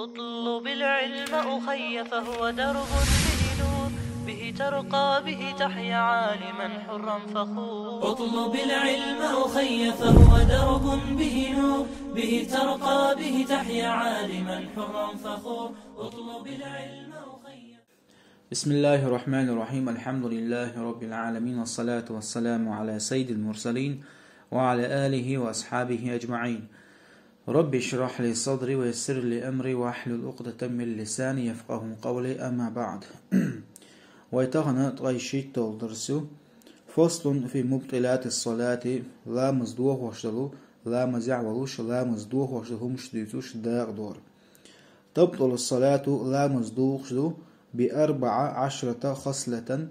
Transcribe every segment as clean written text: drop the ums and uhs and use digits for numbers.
اطلب العلم أخي فهو درب به نور، به ترقى به تحيا عالما حرا فخور. اطلب العلم أخي فهو درب به نور، به ترقى به تحيا عالما حرا فخور. اطلب العلم أخي. بسم الله الرحمن الرحيم. الحمد لله رب العالمين، والصلاة والسلام على سيد المرسلين وعلى آله وأصحابه أجمعين. رب اشرح لي صدري ويسر لي أمري واحلل عقدة من لساني يفقه قولي. أما بعد ويتغنى طيشيت تولدرسو فصل في مبطلات الصلاة. لا مزدوه وشدلو لا مزعولوش لا مزدوه وشدلو مشديتوش داغ دور. تبطل الصلاة لا مزدوه وشدلو ب14 خصلة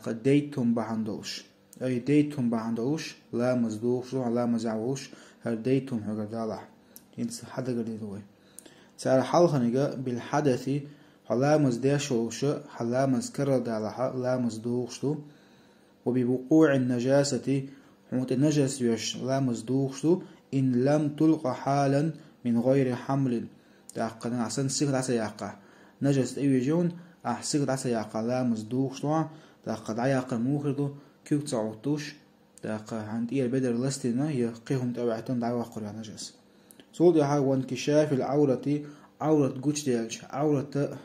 ديتهم بحندوش، أي ديتهم بحندوش لا مزدوه وشدلو لا مزعولوش هر ديتهم هردالح ينس حدا قريدوه سار حلخنجا بالحدث حلامز داشوش حلامز كردالح لا مزدوغشتو، وبوقوع النجاسة حموت النجس يوش لا مزدوغشتو إن لم تلقى حالا من غير حمل. تاقنا عسن سيغت عسا ياقا نجس ايوجون سيغت عسا ياقا لا مزدوغشتو تاقد عياقا موخردو كيو تعوتوش تاقا عند إير بدر لستنا يقيهم تابعتون دعوا قرية نجس. صول يحا وانكشاف العورة عورة قوش ديالج عورة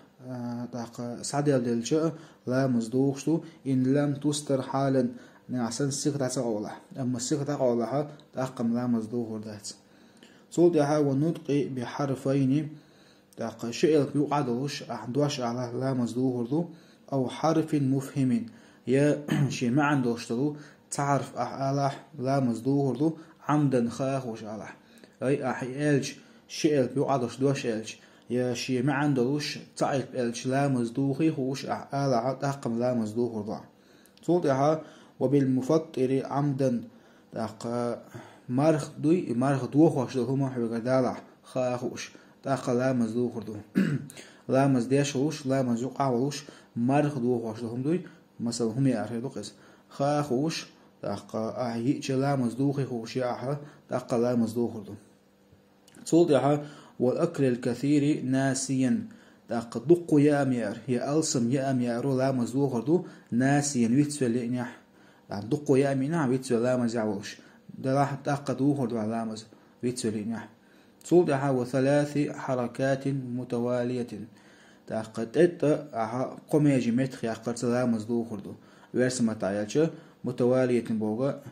تاقا سعديال ديالج لا مزدوغشتو إن لم تستر حالا نعسن سيغت عسا أولح، أما سيغت أولها تاقم لا مزدوغ دات. صول يحا ونطق بحرفين تاقا شئل بيقعدوش أحدوش على لا مزدوغ أو حرف مفهم يا شي ما عندوشتلو تعرف أحالح لا مزدوغ عمدا خاخوش علح، أي أحيالج شئل بيقعدوش دوش إلج يا شي ما عندوش تعرف إلج لا مزدوغي خوش أحالح تاقم لا مزدوغ ضع. صول يحا وبالمفطر عمدا تاقا مارخ دوخوش هما حبقدالح خاخوش تاقا لا مزدوغ دو لا مزديشوش لا مزدوغ أعولوش مارخ دوخوش هم دوي مثلا هم يعرفوا قس خاخوش تاقا أهيج لا مزدوغي خوش ياها تاقا لا مزدوغ دو. صول يحا والأكل الكثير ناسيا تاقا دقو يا أمير يا ألسم يا أميرو لا مزدوغ دو ناسيا ويتسوى لإنيح دقو يا أمينا ويتسوى لا مزعوش دلاح تاقا دوغر دو علامز ويتسوى لإنيح. صول يحا وثلاث حركات متوالية تاقا تتا قميجي متخي أقرت لا مزدوغ دو ورسمة تعيالش متوالية بوغا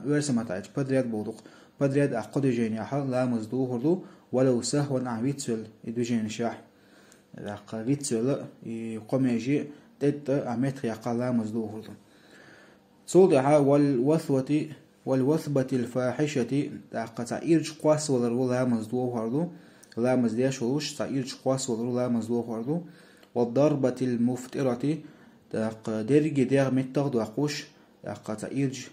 ورسمة تعيالش بدريات بوغدوق بدريات أقود جيني أحا لا مزدوغ دو ولو سهوا عويتسول إدو جيني شاح تاقا ويتسول قميجي تتا أمتخي أقا لا مزدوغ دو. صول يحا والوثبة الفاحشة تاقا تعيرج قواس ولرو لا مزدوغ دو لا مزدياش وروش تعيرج قواس ولرو لا مزدوغ دو. والضربة المفترة تاقا درج دير متغدو أقوش تاقا تعيرج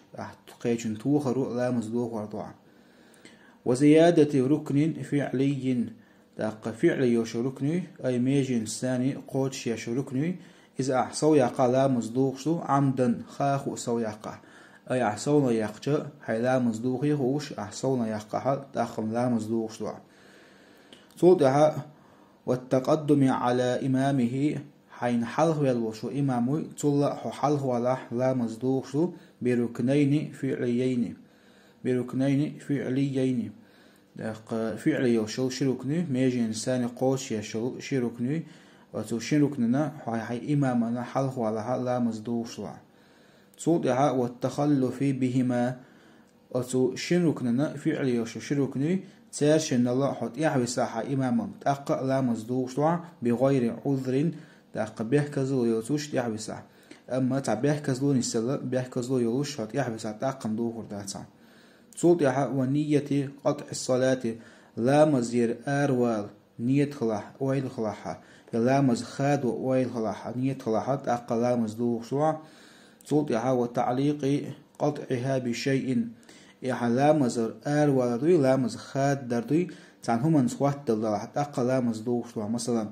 تقيجن توخرو لا مزدوغ دو. وزيادة ركن فعلي تاقا فعلي يوش ركني أي ميجن ثاني قوتش يش ركني إذا أحصو يقع لا مزدوغ عمدا خاخو سو يقع أي أحصونا يقع هاي لا مزدوغ يخوش أحصونا يقع تاقم لا مزدوغ شو. صوتها والتقدم على إمامه حين حلخ يلوشو إمامه تلا حلخ ولاح لا مزدوغ شو بركنين فعليين فعلي يوشو شركني ميجي إنسان قوش يشو شركني وتو شركننا حي إمامنا حلخ ولاح لا مزدوغ شو. صوتها والتخلف بهما وتو شركننا فعلي يوشو شركني تيرشن الله حط يحوي ساحة إماما تأقى لا مزدوغ شو بغير عذر تأقى بيحكزلو يوتوش يحوي ساحة، أما تا بيحكزلو نسلا بيحكزلو يلوش حط يحوي ساحة تأقى مدوغر داتا. صوت يحا ونية قطع الصلاة لا مزير أروال نية خلاح ويل خلاحة لا مز خاد ويل خلاحة نية خلاحة تأقى لا مزدوغ شو. صوت يحا وتعليق قطعها بشيء يحا لا مزر أروال دوي لا مز خاد دردوي تان هما نسوات دلالة تأقى لا مزدوغ شو. مثلا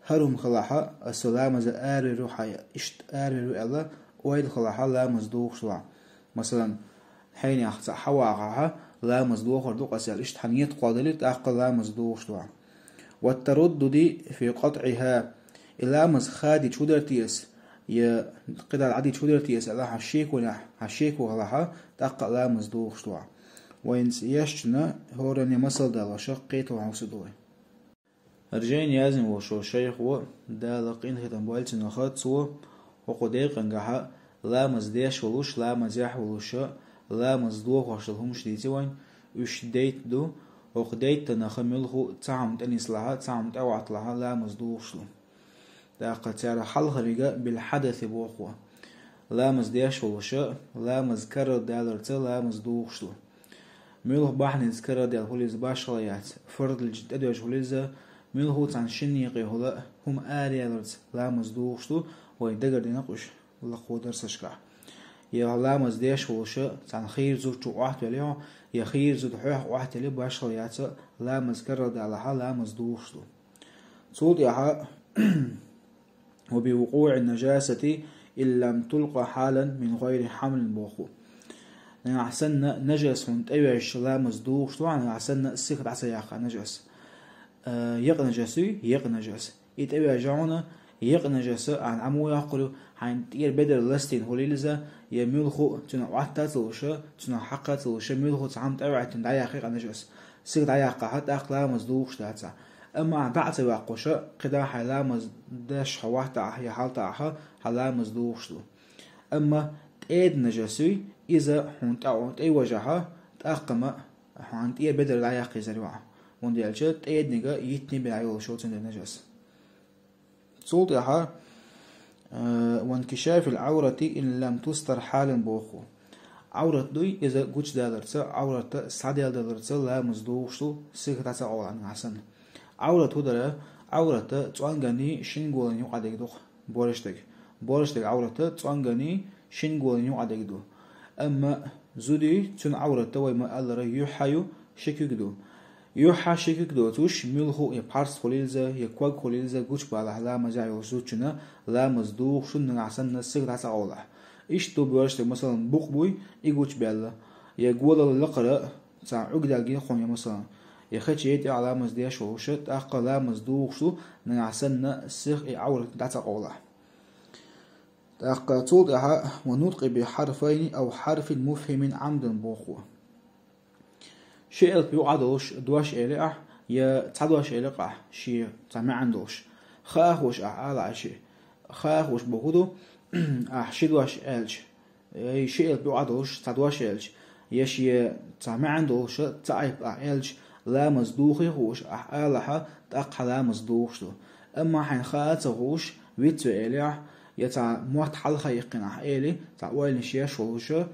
هرم خلاحة السلام مز أري روحا اشت أري رو ألا ويل خلاحة لا مزدوغ شو. مثلا حين يحصى حواقها لا مزدوغ دوق أسيال اشت حنيت قادلت أقل لا مزدوغ شو. والتردد في قطعها اللامز خادي شودرتيس يا قدر العديد شودرتيس الله هشيك ولا تقع لامز دوخ شتوع وينس يشنا هورني مسل دالا شقيت وعوسدوي رجين يازم وشو شيخ و دالقين ختم بالتن نخاتسو وقديق انجح لامز ديش ولوش لامز يح ولوش لامز دوخ وشلهم شديتوين وش ديت دو وقديت نخملخو تعم تنس لها تعم توعت لها لامز دوخ شلو داقة تعالى حلخريقة بالحدث بوخوة لامز ديش ولوش لامز كرر دالرت لامز دوخ شلو ميلوه باحن يذكر ديال هوليز باشليات فرد الجد أدوج هوليزا ميلوه تان شنيقي هولا هم آريالرز لامز دوغشتو ويدقر ديناقوش لقو درسشكا يا لامز ديش ولوشا تان خير زود جو واحد وليو يا خير زود حوح واحد وليو باشليات لامز كرر دالها لامز دوغشتو صوت يحا وبوقوع النجاسة إن لم تلقى حالا من غير حمل بوخو نحسن نجس من تأويش لامز دوغ شتوع نحسن السيخ عسياقة نجس يق نجسي يق نجس يتأوي جاونا يق نجس عن عمو يقولوا عن تير بدل لستين هوليلزا يملخو تنا وعتات لوشا تنا حقات لوشا ملخو تعم تأوي تندعي حقيقة نجس سيخ دعياقة حتى أقلامز دوغ شتاتا أما عن بعث واقوشا قدا حلامز داش حواحتا هي حالتا حلامز دوغ شتو أما تأيد نجسي إذا حنت أي وجهها تأقم حنت إيه بدل العياقي زريعة ونديالش تأيد نجا يتني بالعيول شو تند النجس صوتها وانكشاف العورة إن لم تستر حالا بوخو عورة دوي إذا قوش دالرت عورة سعديال دالرت لا مزدوشتو سيكتا أول عن حسن عورة هدرة عورة توانغاني شنغولن يقعدك دوخ بورشتك عورة توانغاني شنغولن يقعدك دوخ أما زودي تن عورة توي ما ألرا يحيو شكيكدو يوحى شكيكدو توش ملخو يبارس خليلزا يكواق خليلزا قوش بالا لا مزايو زوجنا لا مزدوق شن نعسن السيغ عسا أولا إيش تو بيورشتك مثلا بوي يقوش بالا يقول اللقرة تاع عقدا جين خونيا مثلا يخش يدي على مزديش وشت أقا لا مزدوق شو نعسن السيغ عورة عسا أولا توضع ونطق بحرفين أو حرف مفهم عمدا بوخو شيء بيوعدوش دواش إليح يا تعدواش إليقع شيء تعمي عندوش خاخوش على عشي خاخوش بوخدو شدواش إلش أي شيء بيوعدوش تعدواش إلش يشي تعمي عندوش تعيب إلش لا مصدوخي خوش ألها تأقح لا مصدوخش أما حين خاتوش ويتو إليح يتع موت حلقة يقنع إلي تع وين شيش ولوشة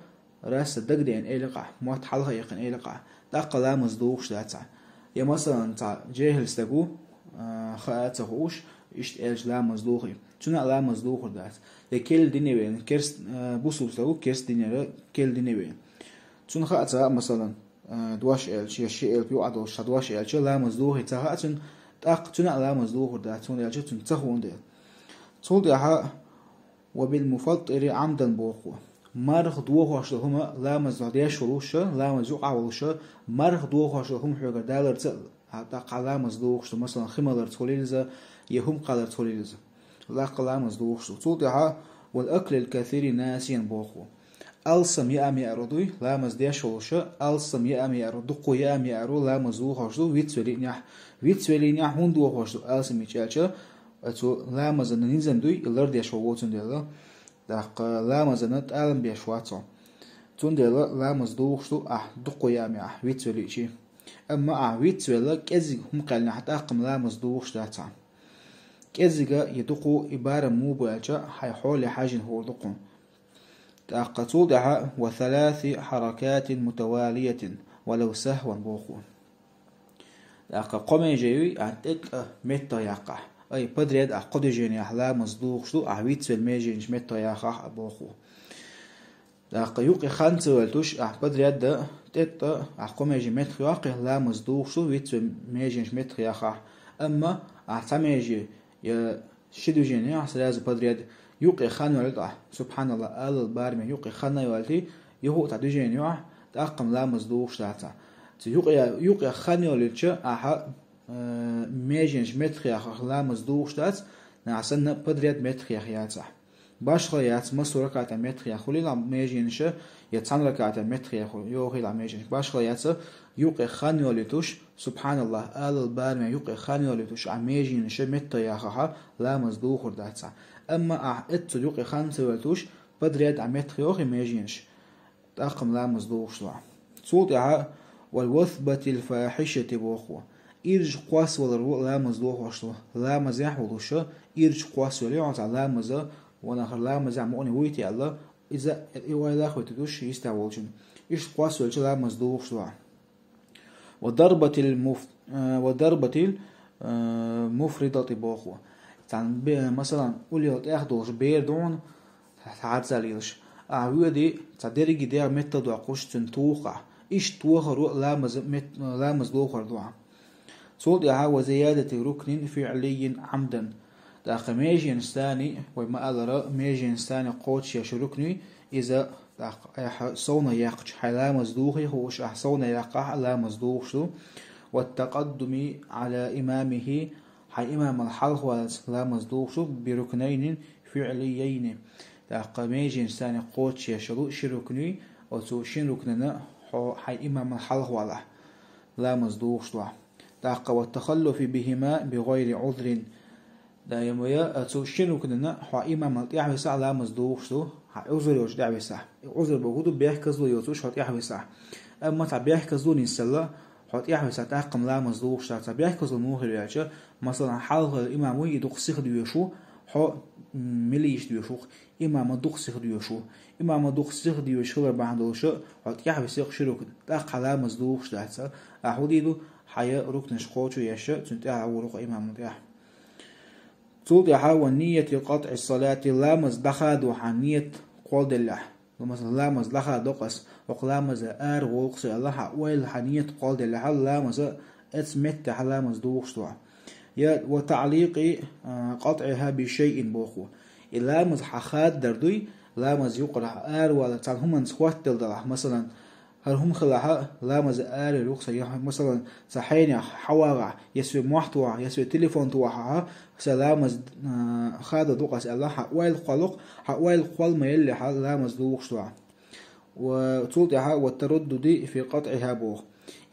راس دقدين إلي قع موت حلقة يقن إلي قع تأقل لا مصدوقش تاع يا مثلا تع جاهل استقو خاتهوش إشت إلج لا مصدوقي تنا لا مصدوق دات لكل دنيوين كرس بوسو استقو كرس دنيا كل دنيوين تنا خاتها مثلا دواش إلج يشي إل بيوعدوش دواش إلج لا مصدوقي تاعتن تأق تنا لا مصدوق دات تنا إلج تنتهون ديل تولدها وبالمفطر عمدا بوخو مرخ دوخوش هما لا مزديش ولوش لا مزوقع ولوش مرخ دوخوش هم حاجة دالر حتى قلام مزدوخش مثلا خمالر توليلزا يهم قلر توليلزا لا قلام مزدوخش تولدها والأكل الكثير ناسيا بوخو ألسم يأمي أرضي لا مزديش ولوش ألسم يأمي أرضو يأمي أرو لا مزوخش ويتسولي نح هم دوخوش ألسم يتشالش أتو لا مزن نيزم دوي اللرد يشووتون ديلا داق لا مزن تعلم بيشواتون تون ديلا لا مزدوخشتو دقو يامي ويتولي شي أما ويتولي كزيق هم قالنا حتى أقم لا مزدوخش داتا كزيقا يدقو إبارة موباجة حيحول حاجن هو دقو داق تولدها وثلاث حركات متوالية ولو سهوا بوخون داق قومي جيوي عندك متى يقع أي بدريد أقدر جيني أحلا مصدوق شو أحويت في الميجينش متى يا خا أبوخو داق يوقي خانت والتوش بدريد ده تت أقوم يجي متر ياقي لا مصدوق شو ويت في الميجينش متر يا خا أما أحتميجي يا شدو جيني أحسلاز بدريد يوقي خان والت سبحان الله آل البارمي يوقي خان والتي يهو تعدو جيني تأقم لا مصدوق شتاتا يوقي خان والتش ميجنش متخيخ لامز دوغشتات نعسن بدريت متخيخ ياتح باشخ يات مسو ركعت متخيخ ولي لا ميجنش يتسان ركعت متخيخ يوغي لا ميجنش باشخ يات يوقي خانيوليتوش سبحان الله آل البارم يوقي خانيوليتوش ميجنش متخيخها لامز دوغر داتسا اما اتو يوقي خانيوليتوش بدريت متخيخ ميجنش تاقم لامز دوغشوا صوت والوثبة الفاحشة بوخوة إرج قواس ولا لامز دوخ وشتو لامز يحولوش إرج قواس ولا يعطى لامز ونخر لامز عموني ويتي الله إذا إيوالا خوتدوش يستعولشن إرج قواس ولا لامز دوخ شتو وضربة المفردة بوخوة مثلا قولي تأخدوش بيردون تعزاليلش أعوذي تدرجي دير متى قوش تنتوقع إيش توخر لامز دوخر دوعا صوت وزيادة ركن فعلي عمدا داخل ميجين ثاني وما أدرى ميجين ثاني قوتش يش ركني إذا صونا يقش لامز دوخي هوش صونا يقع لامز دوخشو والتقدم على إمامه حي إمام الحلق لامز دوخشو بركنين فعليين داخل ميجين ثاني قوتش يش ركني وتوشين ركننا حي إمام الحلق ولا لامز دوخشو داقة والتخلف بهما بغير عذر دايما يا توشينو كنا حا إمام الطيح بسا لامز دوخشو عذر يوش دع بسا عذر بوجوده بيحكزو يوتوش حط بسا أما تبيحكزو نسلا حط بسا تاقم لامز دوخشو تبيحكزو موهر ياچا مثلا حلق الإمام وي دوخسيخ ديوشو حا مليش ديوشو إمام دوخسيخ ديوشو إمام دوخسيخ ديوشو بعدوش حط بسا شروك تاق لامز دوخش داتا أحوديدو حياء ركن شقوتو يشاء تنتهى ورق إمام مديح توضح والنية قطع الصلاة لامز دخاد وحنية قول الله مثلا لامز دخاد دقس وقلامز آر وقص الله ويل حنية قول الله لامز اتمت لامز دوغشتوا وتعليق قطعها بشيء بوخو اللامز حخاد دردوي لامز يقرح آر ولا تنهم نسخوات دلدله مثلا هرهم خلاها لامز آر الوقت مثلا صحيني حوارع يسوي محتوى يسوي تليفون توحها سلامز خاد دوقس الله حوال خلق حوال قل ما يلي لامز دوقشوا وتولتها والتردد في قطعها بوخ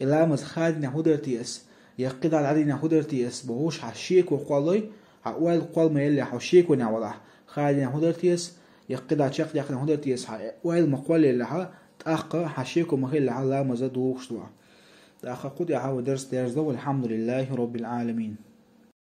لامز خاد نهودرتيس يقيد على علينا هودرتيس بوش حشيك وقلي حوال قل ما يلي حشيك ونعوله خاد نهودرتيس يقيد على شق يقيد نهودرتيس حوال مقول اللي تأخر حشيكم مخيل لعلا مزدوق شتوع تأخر قد يعاود درس والحمد لله رب العالمين.